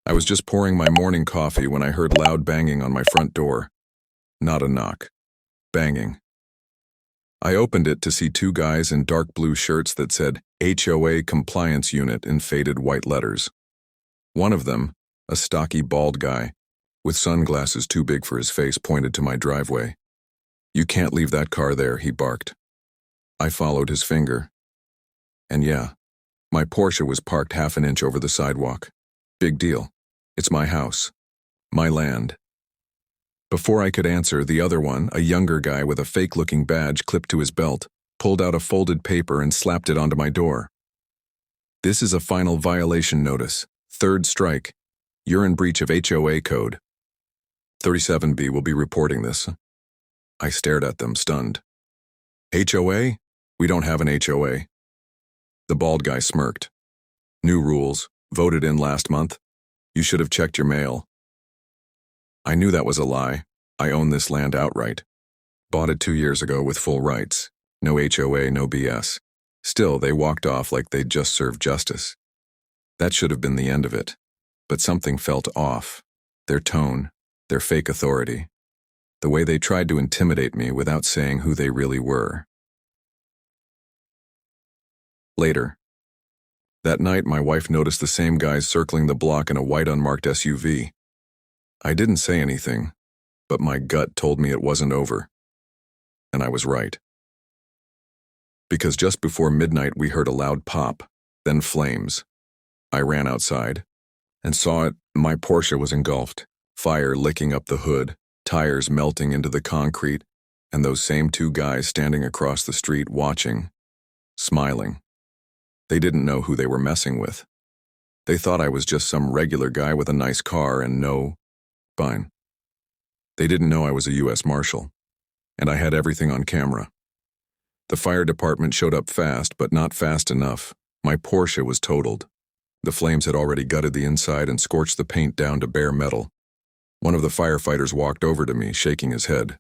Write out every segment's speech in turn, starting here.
I was just pouring my morning coffee when I heard loud banging on my front door. Not a knock. Banging. I opened it to see two guys in dark blue shirts that said HOA Compliance Unit in faded white letters. One of them, a stocky bald guy, with sunglasses too big for his face, pointed to my driveway. "You can't leave that car there," he barked. I followed his finger. And yeah, my Porsche was parked half an inch over the sidewalk. Big deal. It's my house. My land. Before I could answer, the other one, a younger guy with a fake-looking badge clipped to his belt, pulled out a folded paper and slapped it onto my door. "This is a final violation notice. Third strike. You're in breach of HOA code. 37B will be reporting this." I stared at them, stunned. "HOA? We don't have an HOA." The bald guy smirked. "New rules, voted in last month. You should have checked your mail." I knew that was a lie. I own this land outright. Bought it 2 years ago with full rights. No HOA, no BS. Still, they walked off like they'd just served justice. That should have been the end of it. But something felt off. Their tone, their fake authority. The way they tried to intimidate me without saying who they really were. Later. That night, my wife noticed the same guys circling the block in a white unmarked SUV. I didn't say anything, but my gut told me it wasn't over. And I was right. Because just before midnight, we heard a loud pop, then flames. I ran outside and saw it. My Porsche was engulfed, fire licking up the hood, tires melting into the concrete, and those same two guys standing across the street watching, smiling. They didn't know who they were messing with. They thought I was just some regular guy with a nice car and no fine. They didn't know I was a U.S. Marshal, and I had everything on camera. The fire department showed up fast, but not fast enough. My Porsche was totaled. The flames had already gutted the inside and scorched the paint down to bare metal. One of the firefighters walked over to me, shaking his head.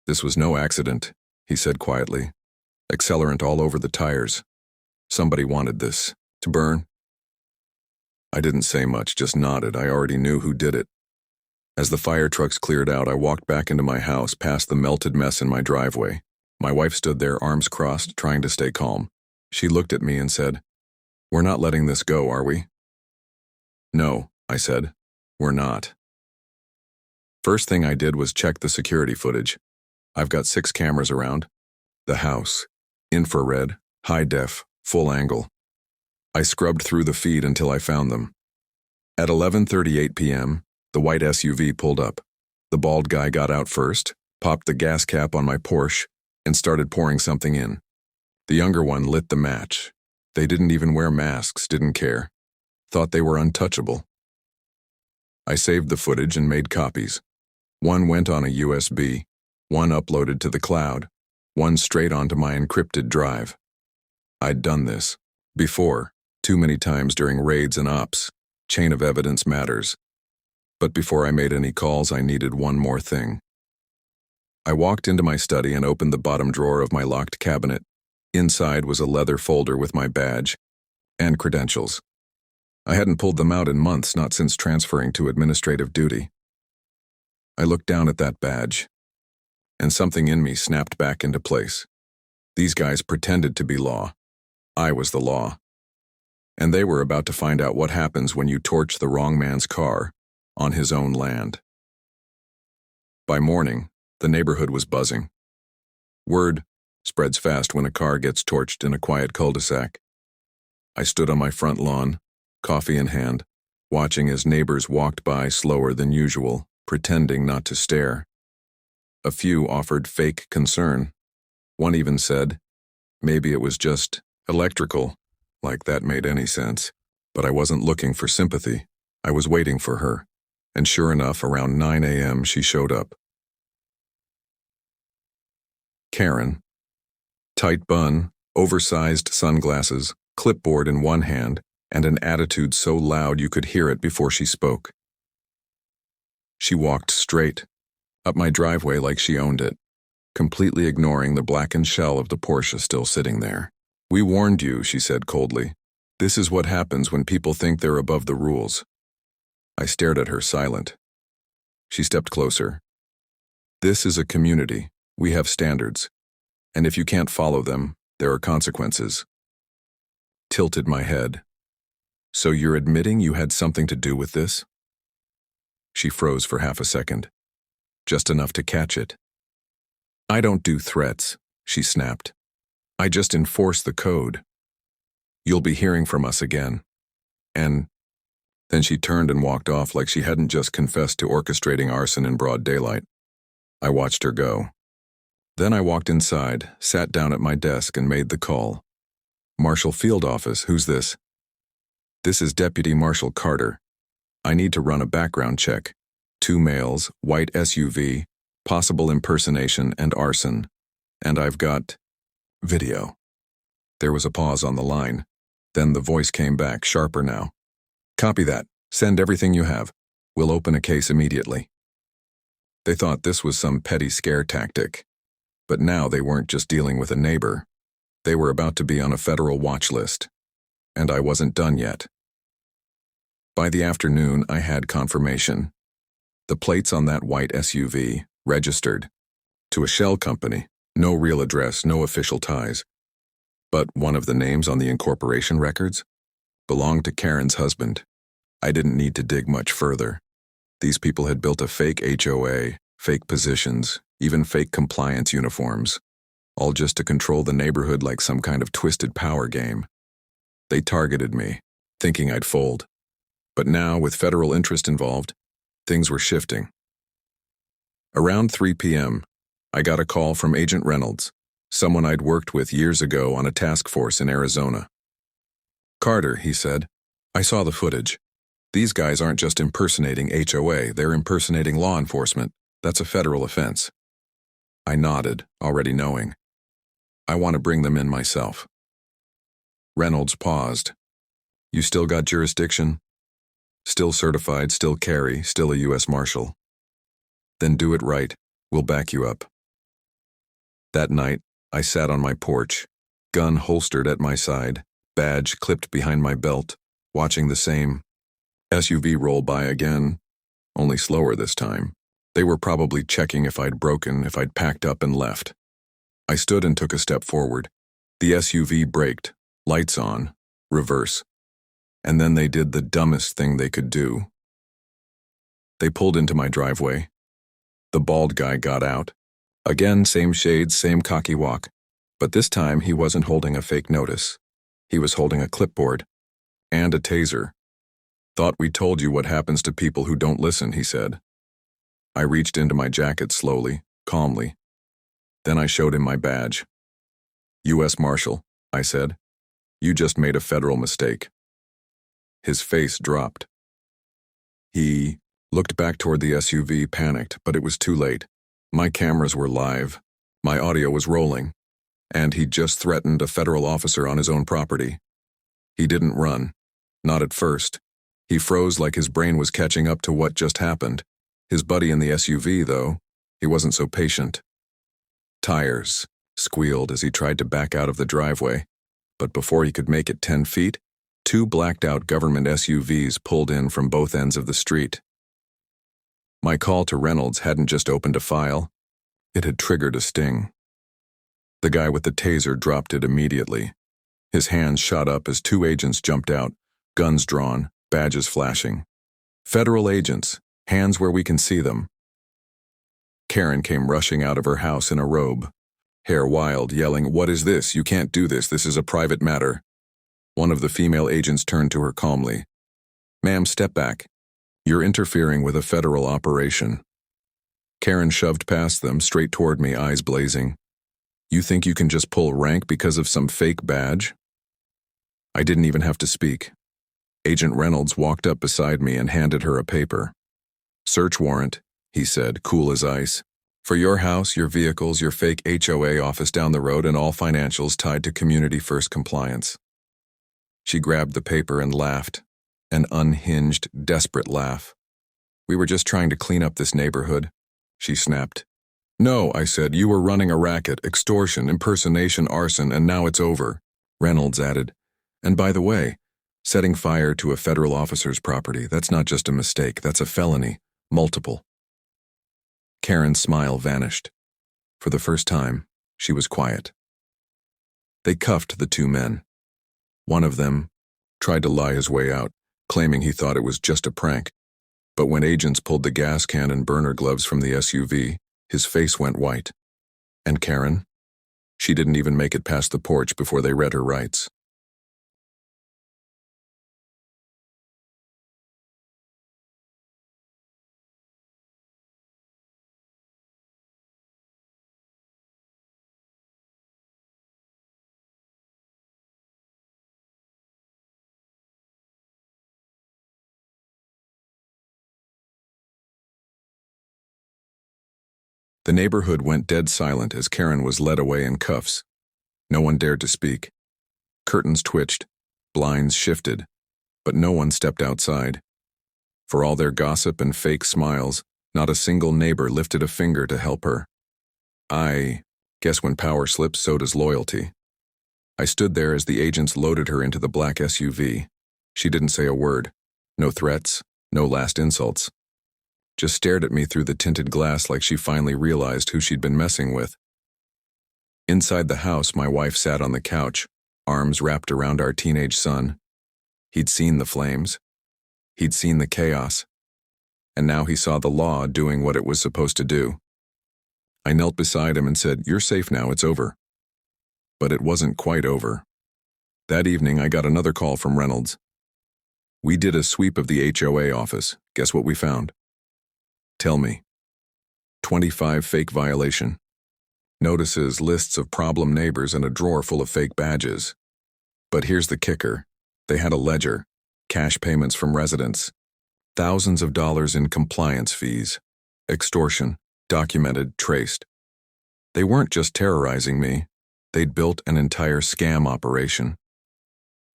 "This was no accident," he said quietly. "Accelerant all over the tires. Somebody wanted this to burn." I didn't say much, just nodded. I already knew who did it. As the fire trucks cleared out, I walked back into my house, past the melted mess in my driveway. My wife stood there, arms crossed, trying to stay calm. She looked at me and said, "We're not letting this go, are we?" "No," I said. "We're not." First thing I did was check the security footage. I've got 6 cameras around. The house. Infrared, high def, full angle. I scrubbed through the feed until I found them. At 11:38 p.m., the white SUV pulled up. The bald guy got out first, popped the gas cap on my Porsche, and started pouring something in. The younger one lit the match. They didn't even wear masks, didn't care. Thought they were untouchable. I saved the footage and made copies. One went on a USB, one uploaded to the cloud, one straight onto my encrypted drive. I'd done this before, too many times during raids and ops. Chain of evidence matters. But before I made any calls, I needed one more thing. I walked into my study and opened the bottom drawer of my locked cabinet. Inside was a leather folder with my badge and credentials. I hadn't pulled them out in months, not since transferring to administrative duty. I looked down at that badge, and something in me snapped back into place. These guys pretended to be law. I was the law. And they were about to find out what happens when you torch the wrong man's car on his own land. By morning, the neighborhood was buzzing. Word spreads fast when a car gets torched in a quiet cul-de-sac. I stood on my front lawn, coffee in hand, watching as neighbors walked by slower than usual, pretending not to stare. A few offered fake concern. One even said, maybe it was just electrical, like that made any sense. But I wasn't looking for sympathy. I was waiting for her. And sure enough, around 9 a.m. she showed up. Karen. Tight bun, oversized sunglasses, clipboard in one hand, and an attitude so loud you could hear it before she spoke. She walked straight, up my driveway like she owned it, completely ignoring the blackened shell of the Porsche still sitting there. "We warned you," she said coldly. "This is what happens when people think they're above the rules." I stared at her, silent. She stepped closer. This is a community. We have standards. And if you can't follow them, there are consequences. Tilted my head. So you're admitting you had something to do with this? She froze for half a second, just enough to catch it. I don't do threats, she snapped. I just enforce the code. You'll be hearing from us again. And then she turned and walked off like she hadn't just confessed to orchestrating arson in broad daylight. I watched her go. Then I walked inside, sat down at my desk and made the call. Marshall Field Office, who's this? This is Deputy Marshal Carter. I need to run a background check. 2 males, white SUV, possible impersonation and arson. And I've got video. There was a pause on the line. Then the voice came back, sharper now. Copy that. Send everything you have. We'll open a case immediately. They thought this was some petty scare tactic. But now they weren't just dealing with a neighbor. They were about to be on a federal watch list. And I wasn't done yet. By the afternoon, I had confirmation. The plates on that white SUV, registered. To a shell company. No real address, no official ties. But one of the names on the incorporation records belonged to Karen's husband. I didn't need to dig much further. These people had built a fake HOA, fake positions, even fake compliance uniforms, all just to control the neighborhood like some kind of twisted power game. They targeted me, thinking I'd fold. But now, with federal interest involved, things were shifting. Around 3 p.m., I got a call from Agent Reynolds, someone I'd worked with years ago on a task force in Arizona. Carter, he said, I saw the footage. These guys aren't just impersonating HOA, they're impersonating law enforcement. That's a federal offense. I nodded, already knowing. I want to bring them in myself. Reynolds paused. You still got jurisdiction? Still certified, still carry, still a U.S. Marshal. Then do it right. We'll back you up. That night, I sat on my porch, gun holstered at my side, badge clipped behind my belt, watching the same SUV roll by again, only slower this time. They were probably checking if I'd broken, if I'd packed up and left. I stood and took a step forward. The SUV braked, lights on, reverse. And then they did the dumbest thing they could do. They pulled into my driveway. The bald guy got out. Again, same shades, same cocky walk. But this time he wasn't holding a fake notice. He was holding a clipboard. And a taser. Thought we told you what happens to people who don't listen, he said. I reached into my jacket slowly, calmly. Then I showed him my badge. U.S. Marshal, I said. You just made a federal mistake. His face dropped. He looked back toward the SUV, panicked, but it was too late. My cameras were live. My audio was rolling. And he'd just threatened a federal officer on his own property. He didn't run. Not at first. He froze like his brain was catching up to what just happened. His buddy in the SUV, though, he wasn't so patient. Tires squealed as he tried to back out of the driveway. But before he could make it 10 feet, 2 blacked-out government SUVs pulled in from both ends of the street. My call to Reynolds hadn't just opened a file. It had triggered a sting. The guy with the taser dropped it immediately. His hands shot up as 2 agents jumped out, guns drawn, badges flashing. Federal agents, hands where we can see them. Karen came rushing out of her house in a robe, hair wild, yelling, "What is this? You can't do this. This is a private matter." One of the female agents turned to her calmly. "Ma'am, step back. You're interfering with a federal operation." Karen shoved past them, straight toward me, eyes blazing. "You think you can just pull rank because of some fake badge?" I didn't even have to speak. Agent Reynolds walked up beside me and handed her a paper. "Search warrant," he said, cool as ice. "For your house, your vehicles, your fake HOA office down the road, and all financials tied to Community First compliance." She grabbed the paper and laughed. An unhinged, desperate laugh. "We were just trying to clean up this neighborhood," she snapped. "No," I said, "you were running a racket, extortion, impersonation, arson, and now it's over," Reynolds added. "And by the way, Setting fire to a federal officer's property, that's not just a mistake, that's a felony. Multiple. Karen's smile vanished. For the first time, she was quiet. They cuffed the two men. One of them tried to lie his way out, claiming he thought it was just a prank. But when agents pulled the gas can and burner gloves from the SUV, his face went white. And Karen? She didn't even make it past the porch before they read her rights. The neighborhood went dead silent as Karen was led away in cuffs. No one dared to speak. Curtains twitched, blinds shifted, but no one stepped outside. For all their gossip and fake smiles, not a single neighbor lifted a finger to help her. I guess when power slips, so does loyalty. I stood there as the agents loaded her into the black SUV. She didn't say a word. No threats, no last insults. Just stared at me through the tinted glass like she finally realized who she'd been messing with. Inside the house, my wife sat on the couch, arms wrapped around our teenage son. He'd seen the flames. He'd seen the chaos. And now he saw the law doing what it was supposed to do. I knelt beside him and said, "You're safe now, it's over." But it wasn't quite over. That evening, I got another call from Reynolds. We did a sweep of the HOA office. Guess what we found? Tell me. 25 fake violation. Notices, lists of problem neighbors, and a drawer full of fake badges. But here's the kicker. They had a ledger, cash payments from residents, thousands of dollars in compliance fees, extortion, documented, traced. They weren't just terrorizing me. They'd built an entire scam operation.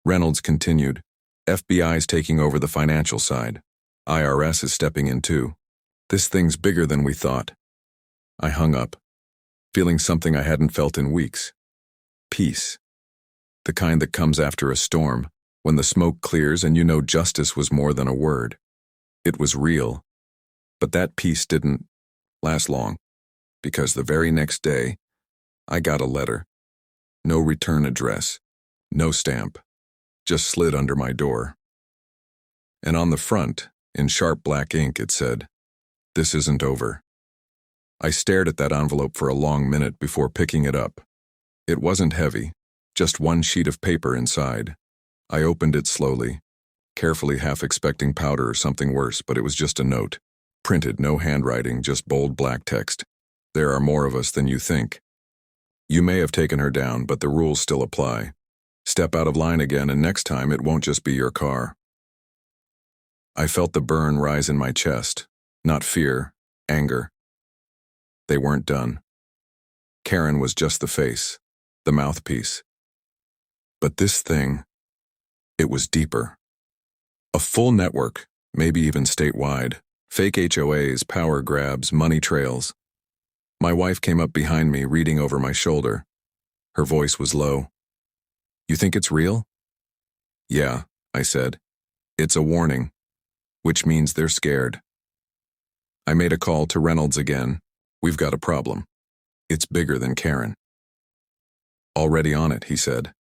Reynolds continued, FBI's taking over the financial side. IRS is stepping in too. This thing's bigger than we thought. I hung up, feeling something I hadn't felt in weeks. Peace. The kind that comes after a storm, when the smoke clears and you know justice was more than a word. It was real. But that peace didn't last long, because the very next day, I got a letter. No return address, no stamp, just slid under my door. And on the front, in sharp black ink, it said, "This isn't over." I stared at that envelope for a long minute before picking it up. It wasn't heavy, just one sheet of paper inside. I opened it slowly, carefully, half expecting powder or something worse, but it was just a note. Printed, no handwriting, just bold black text. There are more of us than you think. You may have taken her down, but the rules still apply. Step out of line again, and next time it won't just be your car. I felt the burn rise in my chest. Not fear, anger. They weren't done. Karen was just the face, the mouthpiece. But this thing, it was deeper. A full network, maybe even statewide. Fake HOAs, power grabs, money trails. My wife came up behind me, reading over my shoulder. Her voice was low. "You think it's real?" "Yeah," I said. "It's a warning, which means they're scared." I made a call to Reynolds again. "We've got a problem. It's bigger than Karen." "Already on it," he said.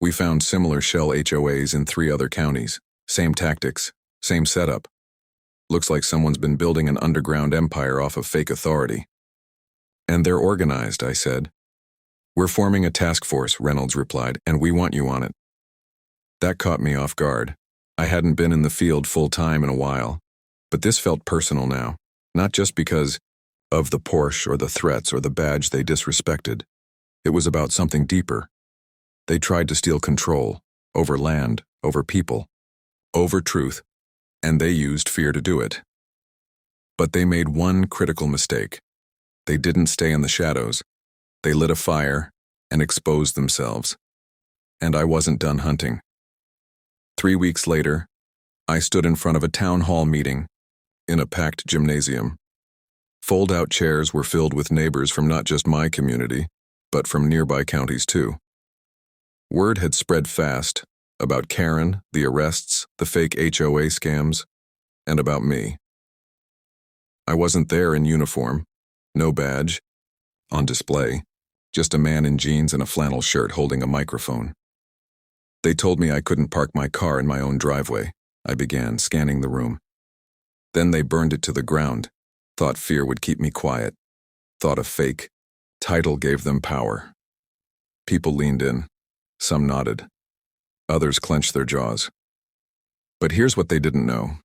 "We found similar shell HOAs in 3 other counties. Same tactics, same setup. Looks like someone's been building an underground empire off of fake authority." "And they're organized," I said. "We're forming a task force," Reynolds replied, "and we want you on it." That caught me off guard. I hadn't been in the field full-time in a while, but this felt personal now. Not just because of the Porsche or the threats or the badge they disrespected. It was about something deeper. They tried to steal control, over land, over people, over truth, and they used fear to do it. But they made one critical mistake. They didn't stay in the shadows. They lit a fire and exposed themselves. And I wasn't done hunting. 3 weeks later, I stood in front of a town hall meeting in a packed gymnasium. Fold-out chairs were filled with neighbors from not just my community, but from nearby counties too. Word had spread fast. About Karen, the arrests, the fake HOA scams, and about me. I wasn't there in uniform, no badge, on display, just a man in jeans and a flannel shirt holding a microphone. They told me I couldn't park my car in my own driveway. I began scanning the room. Then they burned it to the ground. Thought fear would keep me quiet. Thought a fake title gave them power. People leaned in. Some nodded. Others clenched their jaws. But here's what they didn't know.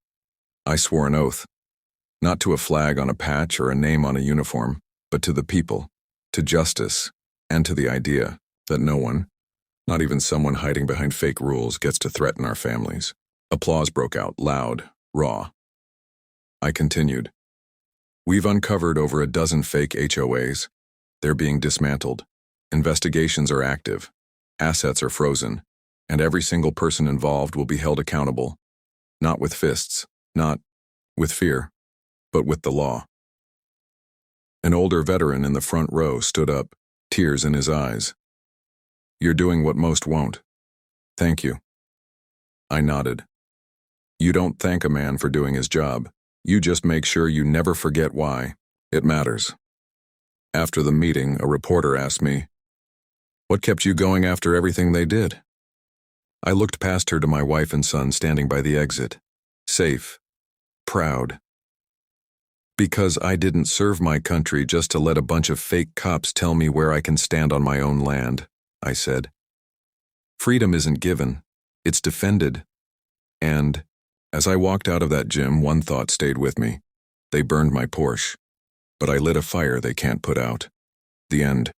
I swore an oath. Not to a flag on a patch or a name on a uniform, but to the people, to justice, and to the idea that no one, not even someone hiding behind fake rules, gets to threaten our families. Applause broke out, loud, raw. I continued. We've uncovered over a dozen fake HOAs. They're being dismantled. Investigations are active. Assets are frozen. And every single person involved will be held accountable. Not with fists, not with fear, but with the law. An older veteran in the front row stood up, tears in his eyes. You're doing what most won't. Thank you. I nodded. You don't thank a man for doing his job. You just make sure you never forget why. It matters. After the meeting, a reporter asked me, "What kept you going after everything they did?" I looked past her to my wife and son standing by the exit, safe, proud. Because I didn't serve my country just to let a bunch of fake cops tell me where I can stand on my own land, I said. Freedom isn't given, it's defended. And, as I walked out of that gym, one thought stayed with me. They burned my Porsche, but I lit a fire they can't put out. The end.